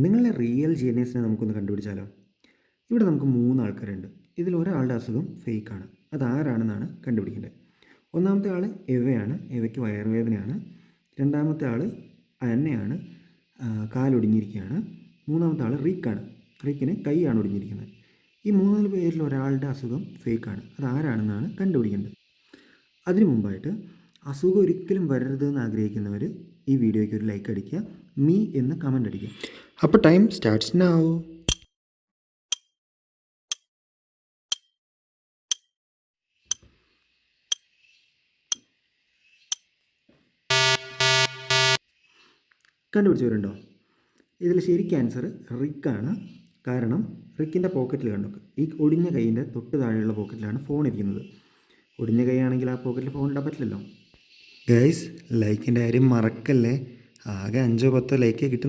നിങ്ങളുടെ റിയൽ ജീനിയസിനെ നമുക്കൊന്ന് കണ്ടുപിടിച്ചാലോ? ഇവിടെ നമുക്ക് 3 ആൾക്കാരുണ്ട്. ഇതിൽ ഒരാളുടെ അസുഖം ഫേക്കാണ്. അതാരാണെന്നാണ് കണ്ടുപിടിക്കേണ്ടത്. ഒന്നാമത്തെ ആൾ എവയാണ്. എവയ്ക്ക് വയറുവേദനയാണ്. രണ്ടാമത്തെ ആൾ അന്നയാണ്. കാലൊടിഞ്ഞിരിക്കുകയാണ്. മൂന്നാമത്തെ ആൾ റിക്കാണ്. റിക്കിന് കൈയാണ് ഒടിഞ്ഞിരിക്കുന്നത്. ഈ 3 പേരിൽ ഒരാളുടെ അസുഖം ഫേക്കാണ്. അതാരാണെന്നാണ് കണ്ടുപിടിക്കേണ്ടത്. അതിനു മുമ്പായിട്ട് അസുഖം ഒരിക്കലും വരരുതെന്ന് ആഗ്രഹിക്കുന്നവർ ഈ വീഡിയോയ്ക്ക് ഒരു ലൈക്ക് അടിക്കുക, മീ എന്ന് കമൻ്റ് അടിക്കുക. അപ്പോൾ ടൈം സ്റ്റാർട്ട്സ് നൗ. കണ്ടുപിടിച്ചവരുണ്ടോ? ഇതിൽ ശരിക്കും ആൻസർ റിക്കാണ്. കാരണം റിക്കിൻ്റെ പോക്കറ്റിൽ കണ്ടു, ഈ ഒടിഞ്ഞ കൈയിൻ്റെ തൊട്ട് താഴെയുള്ള പോക്കറ്റിലാണ് ഫോൺ ഇരിക്കുന്നത്. ഒടിഞ്ഞ കൈയാണെങ്കിൽ ആ പോക്കറ്റിൽ ഫോൺ ഇടാൻ പറ്റില്ലല്ലോ. ഗൈസ്, ലൈക്കിൻ്റെ കാര്യം മറക്കല്ലേ. ആകെ 5-10 ലൈക്കേ കിട്ടുന്നു.